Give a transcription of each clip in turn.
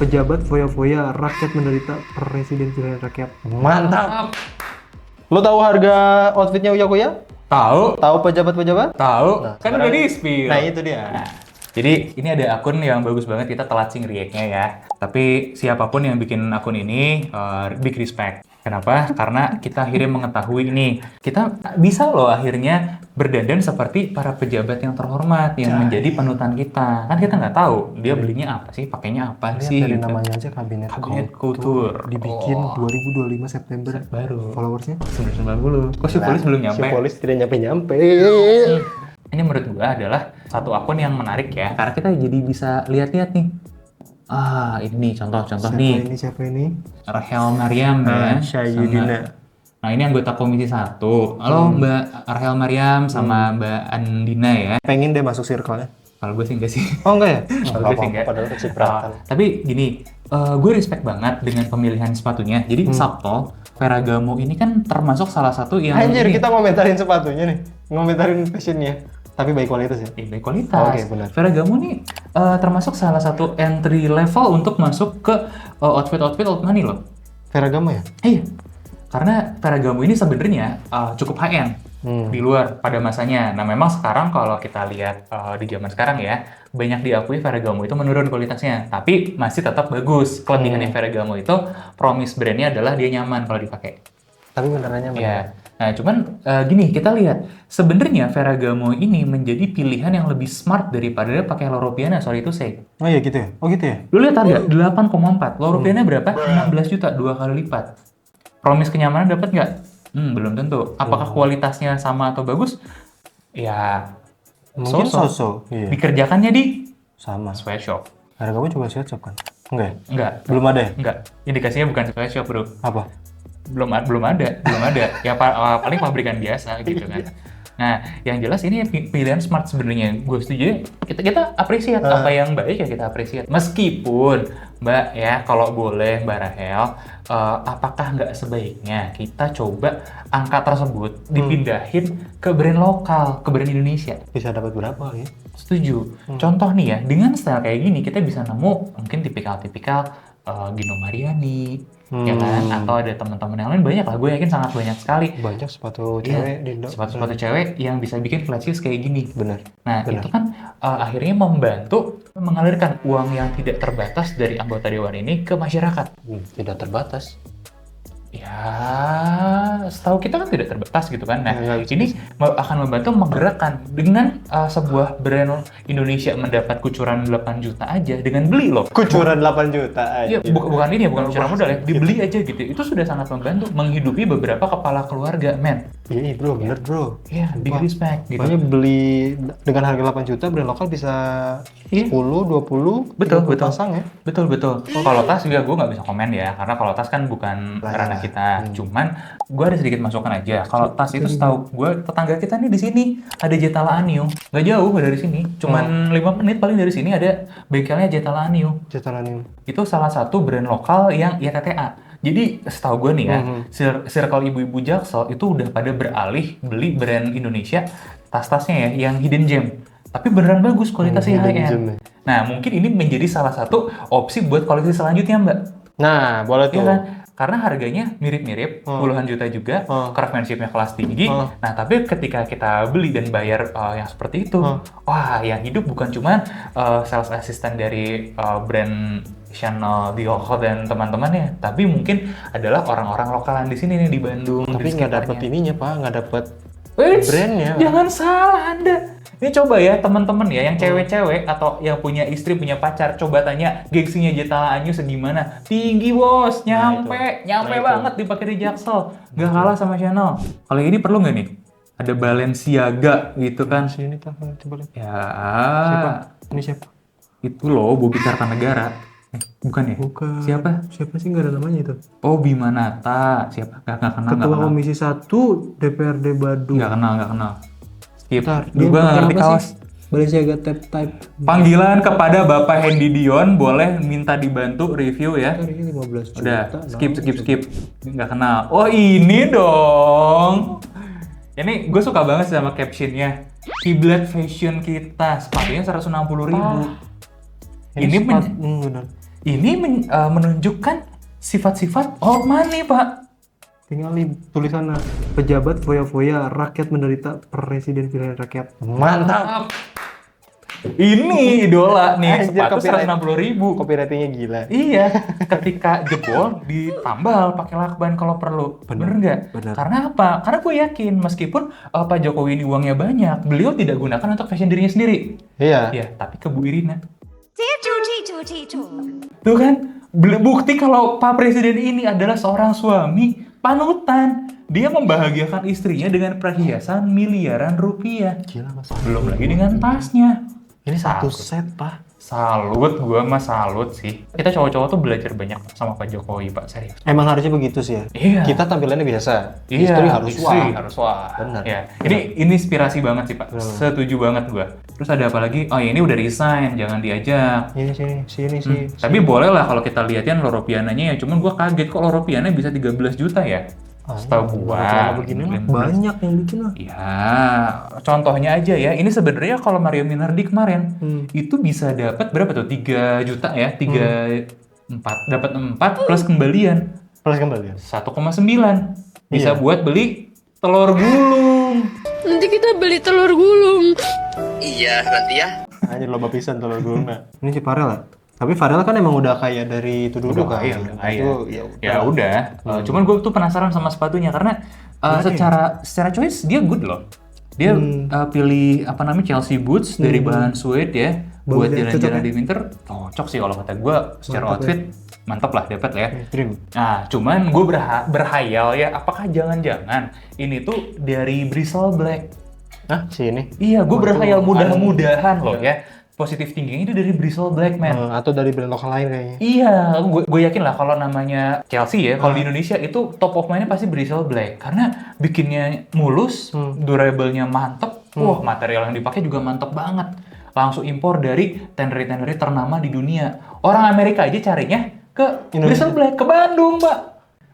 pejabat foya-foya, rakyat menderita, presiden pilihan rakyat. Mantap. Lo tahu harga outfitnya Uya Kuya? Tahu, Tahu pejabat-pejabat? tahu. Nah, Kan sekarang- udah di-spill. Nah itu dia. Jadi ini ada akun yang bagus banget, kita telat sih react-nya ya. Tapi siapapun yang bikin akun ini, big respect. Kenapa? Karena kita akhirnya mengetahui ini. Kita bisa loh akhirnya berdandan seperti para pejabat yang terhormat, yang menjadi panutan kita. Kan kita nggak tahu dia belinya apa sih, pakainya apa Lihat sih. dari gitu. namanya aja Kabinet Kultur. Dibikin 2025 September. Baru. Followersnya 990. Kok si polis belum nyampe? Si polis tidak nyampe-nyampe. Ini menurut gua adalah satu akun yang menarik ya, karena kita jadi bisa lihat-lihat nih. Ah, ini contoh-contoh nih. Siapa ini? Rahel Maryam ya. Syayudina. Nah, ini anggota Komisi 1. Halo Mbak Rahel Maryam sama Mbak Andina ya. Pengen deh masuk circle-nya. Kalau gue sih enggak sih. Oh enggak ya? Kalau gue sih enggak. Padahal kecipratan. Tapi gini, gue respect banget dengan pemilihan sepatunya. Jadi Sabto Ferragamo ini kan termasuk salah satu yang Anjir, ini, kita ngomentarin sepatunya nih. Ngomentarin fashionnya. Tapi baik kualitas ya? baik kualitas. Oke, benar. Ferragamo nih termasuk salah satu entry level untuk masuk ke outfit old money loh. Ferragamo ya? Iya, karena Ferragamo ini sebenarnya cukup high-end di luar pada masanya. Nah, memang sekarang kalau kita lihat di zaman sekarang ya, banyak diakui Ferragamo itu menurun kualitasnya, tapi masih tetap bagus. Kelebihannya Ferragamo itu, promise brandnya adalah dia nyaman kalau dipakai. Tapi benerannya Ya, nah cuman gini, kita lihat sebenarnya Ferragamo ini menjadi pilihan yang lebih smart daripada pakai Loro Piana, sorry itu say. Oh iya gitu ya? Oh gitu ya? Lu lihat harga 8,4, Loro Piana berapa? 16 juta, 2 kali lipat. Promise kenyamanan dapat nggak? Belum tentu. Apakah kualitasnya sama atau bagus? Ya, Mungkin so-so. so-so. Iya. Dikerjakannya di Sama. sweatshop. Harganya juga sweatshop kan? Enggak ya? Enggak, Belum ada ya? enggak. Indikasinya bukan sweatshop, bro. Apa? Belum ada. Ya paling pabrikan biasa gitu kan. Nah, yang jelas ini pilihan smart sebenarnya. Gue setuju. Kita appreciate apa yang baik ya, kita appreciate. Meskipun Mbak ya, kalau boleh Mbak Rahel, apakah nggak sebaiknya kita coba angka tersebut dipindahin ke brand lokal, ke brand Indonesia? Bisa dapat berapa ya? Setuju. Contoh nih ya, dengan style kayak gini kita bisa nemu mungkin tipikal-tipikal Gino Mariani, ya kan? Atau ada teman-teman yang lain banyak lah. Gue yakin sangat banyak sekali. Banyak sepatu Iya, cewek di Indo. sepatu-sepatu cewek yang bisa bikin flat shoes kayak gini. Bener. Nah, itu kan akhirnya membantu mengalirkan uang yang tidak terbatas dari anggota dewan ini ke masyarakat. Tidak terbatas. Ya, setahu kita kan tidak terbatas gitu kan. Nah, Ya, ini akan membantu menggerakkan dengan sebuah brand Indonesia mendapat kucuran 8 juta aja dengan beli loh. Kucuran 8 juta aja. Iya, bukan ini ya, bukan kucuran modal ya. Dibeli aja gitu. Itu sudah sangat membantu menghidupi beberapa kepala keluarga, men. Iya bro, bener bro. Iya, big respect gitu. Pokoknya beli dengan harga 8 juta, brand lokal bisa Iya. 10, 20, Betul, 30 betul. pasang ya. Betul. Kalau tas juga gue nggak bisa komen ya, karena kalau tas kan bukan ranah kita. Cuman gue ada sedikit masukan aja. Kalau tas itu setahu gue, tetangga kita nih di sini ada Jetala Anio. Nggak jauh dari sini, cuman 5 menit paling dari sini ada bengkelnya Jetala Anio. Cetaranium. Itu salah satu brand lokal yang ITTA. Jadi setahu gue nih ya, circle ibu-ibu Jaksel itu udah pada beralih beli brand Indonesia tas-tasnya ya, yang hidden gem. Tapi beneran bagus, kualitasnya high hidden gem end. ya. Nah, mungkin ini menjadi salah satu opsi buat koleksi selanjutnya, Mbak. Nah, boleh Iya tuh. kan? Karena harganya mirip-mirip, puluhan juta juga, craftsmanship-nya kelas tinggi. Nah, tapi ketika kita beli dan bayar yang seperti itu, wah, yang hidup bukan cuma sales assistant dari brand Chanel, Dior, dan teman-temannya, tapi mungkin adalah orang-orang lokalan di sini nih di Bandung. Tapi di nggak dapet sekitarnya. ininya pak, nggak dapet Wih, brandnya. jangan salah Anda. Ini coba ya teman-teman ya, yang cewek-cewek atau yang punya istri, punya pacar, coba tanya gengsinya Jetala Anyu segimana. Tinggi bos, nyampe banget dipakai di Jaksel. Gak kalah sama Chanel. Kalau ini perlu nggak nih? Ada Balenciaga gitu kan? Sini pak, coba lihat. Ya, Siapa? Ini siapa? itu loh Bobi Kartanegara. Bukan ya? Bukan. Siapa? Siapa sih, nggak ada namanya itu? Oh, Bimanata. Siapa? Gak kenal, Ketua Komisi 1 DPRD Badung. Gak kenal. Skip. Bentar, Gue gak ngerti kaos. Balenciaga type. Panggilan kepada Bapak Hendy Dion, boleh minta dibantu review ya. Ini 15 juta. Udah, skip. Nggak kenal. Oh, ini dong. Ini gue suka banget sama captionnya. Kiblat fashion kita, sepatunya 160.000. Ini benar. Ini menunjukkan sifat-sifat old money, Pak. Tinggal nih tulisannya pejabat foya-foya, rakyat menderita, presiden pilihan rakyat. Mantap. Ini idola nih, Anjir, sepatu copyright. 160.000. Copywritingnya gila. Iya, ketika jebol ditambal pakai lakban kalau perlu. Bener nggak? bener. Karena apa? Karena gue yakin meskipun Pak Jokowi ini uangnya banyak, beliau tidak gunakan untuk fashion dirinya sendiri. Iya. Ya, tapi ke Bu Irina. 接住记住记住。 Tuh kan, bukti kalau Pak Presiden ini adalah seorang suami panutan. Dia membahagiakan istrinya dengan perhiasan miliaran rupiah. Gila Mas. Belum lagi dengan tasnya. Ini satu Salut. set, Pak. Salut, gue mah salut sih. Kita cowok-cowok tuh belajar banyak sama Pak Jokowi, Pak, serius. Emang harusnya begitu sih ya. Iya. Kita tampilannya biasa. Iya, Istri harus istri wah. harus wah. Benar. Ya. Ini inspirasi banget sih, Pak. Setuju banget gue. Terus ada apa lagi? Oh, ini udah resign, jangan diajak. Ini sini sih. Tapi boleh lah kalau kita lihatin Loro Piananya ya. Cuman gue kaget kok Loro Piana bisa 13 juta ya. Setahu gua. begini mah Banyak yang bikin lah. Ya, contohnya aja ya. Ini sebenarnya kalau Mario Minardi kemarin itu bisa dapat berapa tuh? 3 juta ya, 4 dapat 4 plus kembalian Plus kembali. 1,9. Bisa Iya. buat beli telur gulung. Nanti kita beli telur gulung. Anjir loba pisan telur gulungna. Ini si Farel ya? Tapi Farel kan emang udah kaya dari itu dulu kan. Udah kaya. Itu Ya udah. Cuman gue tuh penasaran sama sepatunya karena secara choice dia good loh. Dia pilih apa namanya Chelsea boots dari bahan suede ya. Buat Bagus ya, jalan-jalan cocok di winter cocok sih kalau kata gue. Secara Mantap outfit mantap lah dapat ya. Dream. Nah, cuman gue berhayal ya, apakah jangan-jangan ini tuh dari Bristle Black? Hah, sini. Iya, gue berhayal mudah-mudahan loh ya. Positif thinking itu dari Bristle Black, man. Atau dari brand lokal lain kayaknya. Iya, gue yakin lah kalau namanya Chelsea ya, kalau di Indonesia itu top of mind-nya pasti Bristle Black. Karena bikinnya mulus, durable-nya mantep, wah material yang dipakai juga mantep banget. Langsung impor dari tannery-tannery ternama di dunia. Orang Amerika aja carinya ke Bristle Black, ke Bandung, Mbak.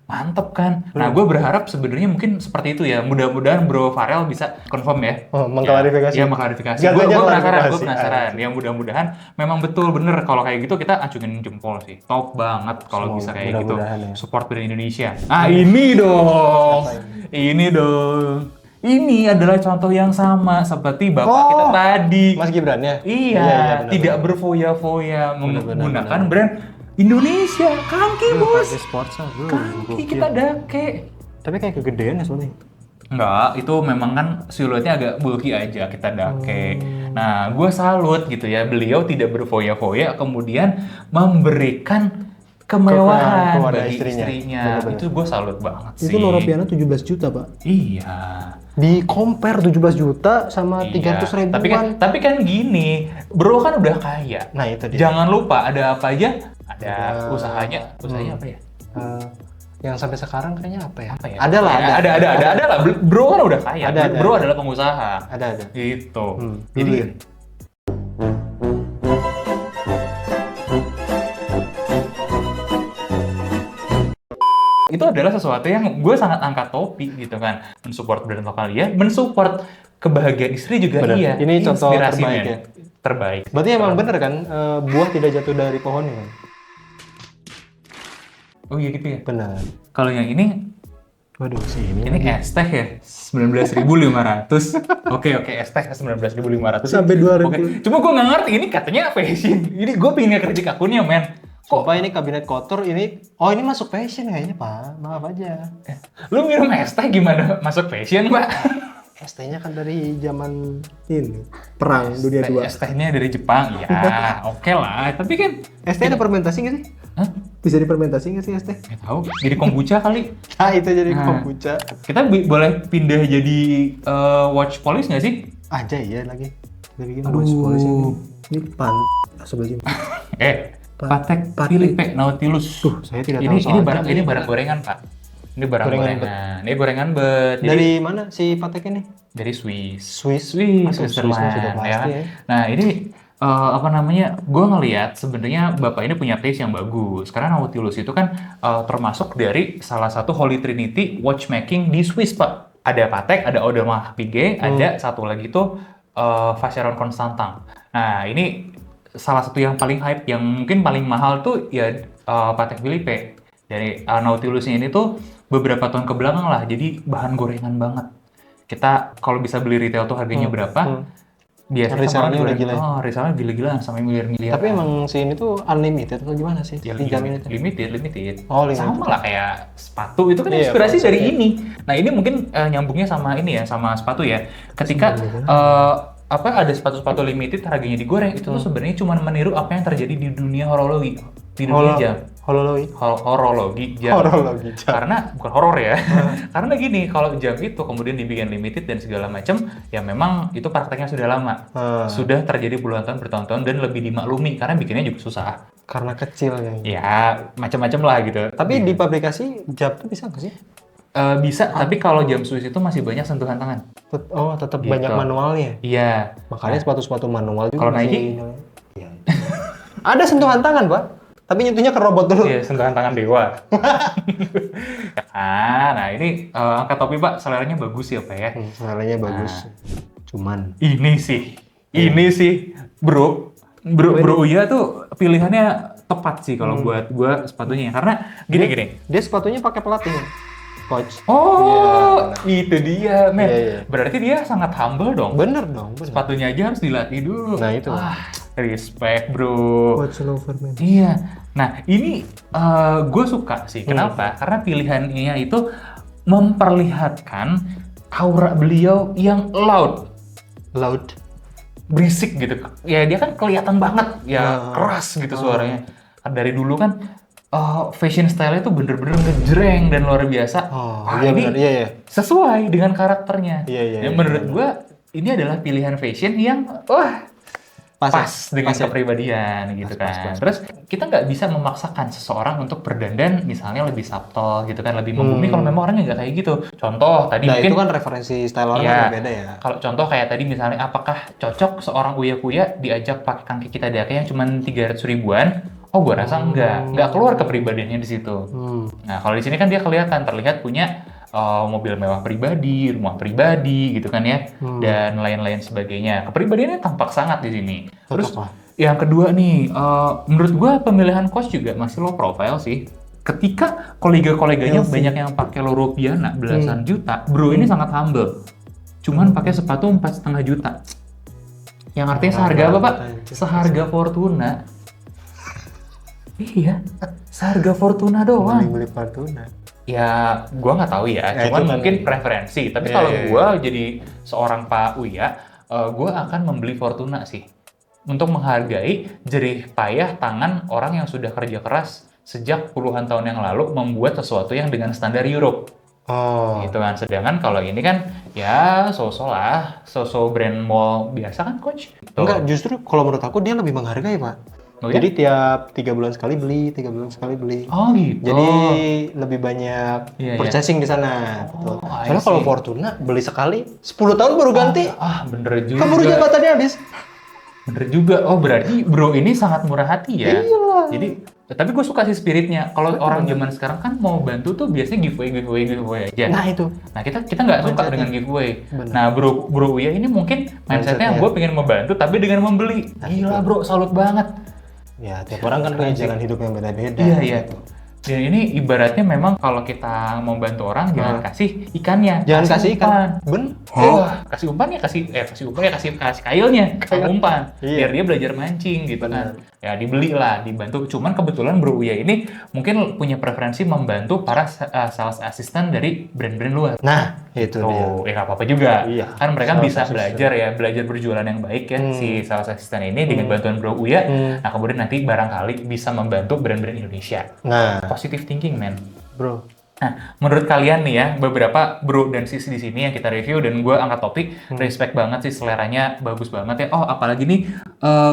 Mantep kan? Nah, gue berharap sebenarnya mungkin seperti itu ya. Mudah-mudahan Bro Farel bisa confirm ya. Oh, mengklarifikasi. Ya, mengklarifikasi. Gak Gue aja penasaran, gue klarifikasi. penasaran. Ya mudah-mudahan memang betul bener kalau kayak gitu kita acungin jempol sih. Top banget kalau Semoga, bisa kayak gitu. mudah-mudahan ya. Support brand Indonesia. Ah, ini dong. Ini dong. Ini adalah contoh yang sama seperti bapak kita tadi. Mas Gibran ya? Iya, benar, tidak benar. berfoya-foya menggunakan benar. brand Indonesia. Kangki, Bos. Pakai sportsa bro. Kaki kita dake. Tapi kayak kegedean ya soalnya. Enggak, itu memang kan siluetnya agak bulky aja kita dake. Nah, gue salut gitu ya. Beliau tidak berfoya-foya, kemudian memberikan kemewahan kepada bagi istrinya. istrinya. Benar-benar. Itu gue salut banget sih. Itu Loro Piana 17 juta pak. Iya. Di compare 17 juta sama Iya. 300 ribuan. Tapi kan gini, bro kan udah kaya. Nah itu dia. Jangan lupa ada apa aja? Ada usahanya. Usahanya apa ya? Yang sampai sekarang kayaknya apa ya? Apa ya? Ada lah. Ada lah. Bro kan udah kaya. Ada. Bro adalah pengusaha. Ada. Gitu. Jadi Jadi itu adalah sesuatu yang gue sangat angkat topi gitu kan. Mensupport brand lokal ya, mensupport kebahagiaan istri juga Benar. iya. Ini contoh Inspirasi, terbaik men. ya. Terbaik. berarti emang bener kan buah tidak jatuh dari pohonnya kan? Oh iya gitu ya. Benar. Kalau yang ini Waduh sini. ini es teh ya 19.500. Oke, es teh 19.500. Sampai 2.000. Oke. Cuma gue nggak ngerti ini katanya fashion. Ini gue pengen ngekritik akunnya, men. Kok Sumpah ini kabinet kotor ini. Oh ini masuk fashion kayaknya pak. Maaf aja. lu minum es teh gimana masuk fashion, Pak? ST-nya kan dari zaman Ini perang dunia 2. Es tehnya dari Jepang. Ya, oke lah. Tapi kan ST ada fermentasi nggak sih? Hah? Bisa difermentasi nggak sih ST? Nggak tahu. Jadi kombucha kali. Nah itu jadi Nah. kombucha. Kita boleh pindah jadi watch police nggak sih? Aja iya lagi. Dari gini. Aduh, ini pan sebelah sini. Patek Patek. Philippe Nautilus. Tuh saya tidak ini tahu soal ini barang gorengan, Pak. Ini barang Gorengan gorengan. Ini gorengan bet. Jadi Dari mana si Patek ini? dari Swiss. Swiss. Swiss, Aduh, Switzerland, Swiss sudah ya. pasti ya. Nah ini apa namanya? Gue ngelihat sebenarnya bapak ini punya taste yang bagus. Karena Nautilus itu kan termasuk dari salah satu Holy Trinity watchmaking di Swiss, Pak. Ada Patek, ada Audemars Piguet, ada satu lagi tuh Vacheron Constantin. Nah ini salah satu yang paling hype, yang mungkin paling mahal tuh ya Patek Philippe. Dari Nautilusnya ini tuh beberapa tahun ke belakang lah, jadi bahan gorengan banget. Kita kalau bisa beli retail tuh harganya berapa? Biasanya Resellnya udah gila ya? Oh, resellnya gila-gilaan sampai miliar-miliar. Tapi emang si ini tuh unlimited atau gimana sih? Ya, Pinjam ini tuh? limited. Oh, limited. Sama lah kayak sepatu itu kan Iya, inspirasi dari konsepnya. ini. Nah, ini mungkin nyambungnya sama ini ya, sama sepatu ya. Ketika ada sepatu-sepatu limited harganya digoreng, itu tuh sebenarnya cuma meniru apa yang terjadi di dunia horologi, di dunia jam. Horologi jam. Horologi jam. Karena bukan horor ya. Karena gini, kalau jam itu kemudian dibikin limited dan segala macam, ya memang itu prakteknya sudah lama. Sudah terjadi puluhan tahun, bertahun-tahun, dan lebih dimaklumi karena bikinnya juga susah. Karena kecil ya. Ya, macam-macam lah gitu. Tapi di pabrikasi jam tuh bisa nggak sih? Bisa, tapi kalau jam Swiss itu masih banyak sentuhan tangan. Tetap Gitu. banyak manualnya. Iya. Makanya sepatu-sepatu manual juga Kalau masih... Nike? Iya. Ada sentuhan tangan, Pak. Tapi nyentuhnya ke robot dulu. Iya, sentuhan tangan dewa. Ya kan? Nah, ini angkat topi Pak, seleranya bagus ya Pak ya. Suaranya bagus. Cuman Ini sih, bro Uya tuh pilihannya tepat sih kalau buat gua sepatunya. Karena gini. dia sepatunya pakai pelatih, coach. Oh, itu dia, men. Iya. Berarti dia sangat humble dong. Bener dong, bener. Sepatunya aja harus dilatih dulu. Nah, itu. Respect, bro. Coach Loverman. Iya. Nah, ini gue suka sih. Kenapa? Karena pilihannya itu memperlihatkan aura beliau yang loud, berisik gitu. Ya dia kan kelihatan banget, ya keras gitu suaranya. Dari dulu kan fashion style-nya tuh bener-bener ngejreng dan luar biasa. Iya ini benar, iya. sesuai dengan karakternya. Iya, Yang menurut gue ini adalah pilihan fashion yang pas dengan kepribadian gitu kan. Terus kita nggak bisa memaksakan seseorang untuk berdandan misalnya lebih subtle gitu kan, lebih membumi kalau memang orangnya nggak kayak gitu. Contoh tadi Nah, mungkin itu kan referensi style orang Iya. kan beda ya. Kalau contoh kayak tadi misalnya apakah cocok seorang uya-kuya diajak pakai kaki kita dake yang cuma 300 ribuan? Oh, gua rasa nggak keluar kepribadiannya di situ. Nah, kalau di sini kan dia terlihat punya mobil mewah pribadi, rumah pribadi gitu kan ya, dan lain-lain sebagainya. Kepribadiannya tampak sangat di sini. Terus Tetap lah. yang kedua nih, menurut gua pemilihan coach juga masih low profile sih. Ketika kolega-koleganya banyak yang pakai Loro Piana belasan juta, bro ini sangat humble. Cuman pakai sepatu 4,5 juta. Yang artinya seharga apa, Pak? Seharga Fortuna. Iya, seharga Fortuna doang. Beli Fortuna. Ya, gua nggak tahu ya. Ya, Cuman itu kan- mungkin preferensi. Tapi Iya, kalau iya, gua jadi seorang Pak Uya, gua akan membeli Fortuna sih. Untuk menghargai jerih payah tangan orang yang sudah kerja keras sejak puluhan tahun yang lalu membuat sesuatu yang dengan standar Europe. Oh. Gitu kan. Sedangkan kalau ini kan ya so-so brand mall biasa kan coach. Gitu. Enggak, justru kalau menurut aku dia lebih menghargai, Pak. Oh, ya? Jadi tiap 3 bulan sekali beli, 3 bulan sekali beli. Oh gitu. Jadi lebih banyak Iya, purchasing di sana. Betul. I Soalnya kalau see. Fortuna beli sekali 10 tahun baru ganti. Bener juga. Keburu jabatannya habis. Bener juga. Oh berarti bro ini sangat murah hati ya. Iyalah. Jadi tapi gue suka sih spiritnya. Kalau orang zaman sekarang kan mau bantu tuh biasanya giveaway aja. Nah, itu. Nah kita nggak suka Mindsetnya. dengan giveaway. Bener. Nah bro Uya ini mungkin mindsetnya Mindsetnya. gue pengen membantu tapi dengan membeli. Gila bro, salut banget. Ya, tiap orang kan punya jalan hidup yang beda-beda. Iya. Dan ini ibaratnya memang kalau kita mau bantu orang jangan kasih ikannya, Jangan kasih ikan. kasih umpan ya kasih kailnya, umpan. Iya. Biar dia belajar mancing gitu kan. Ya dibeli lah, dibantu. Cuman kebetulan Bro Uya ini mungkin punya preferensi membantu para sales assistant dari brand-brand luar. Nah, itu dia. Oh, ya nggak apa-apa juga. Iya. Kan mereka Sales bisa assistant. belajar berjualan yang baik ya si sales assistant ini dengan bantuan Bro Uya. Nah, kemudian nanti barangkali bisa membantu brand-brand Indonesia. Nah, Positive thinking, man. bro. Nah, menurut kalian nih ya, beberapa bro dan sis di sini yang kita review dan gue angkat topik, respect banget sih, seleranya bagus banget ya. Oh, apalagi nih,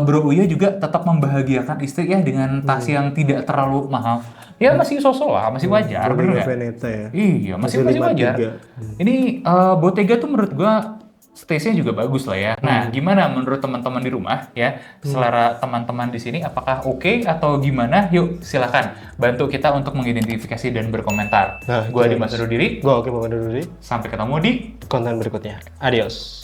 Bro Uya juga tetap membahagiakan istri ya dengan tas yang tidak terlalu mahal. Ya masih sosok lah, masih wajar, bener nggak? Veneta ya. Iya, masih wajar. 53. Ini Bottega tuh menurut gue stage-nya juga bagus lah ya. Nah, gimana menurut teman-teman di rumah ya? Selera teman-teman di sini apakah oke atau gimana? Yuk, silakan bantu kita untuk mengidentifikasi dan berkomentar. Nah, Gua jelas. Dimas undur diri. Gua oke mau dulu deh. Sampai ketemu di Konten berikutnya. Adios.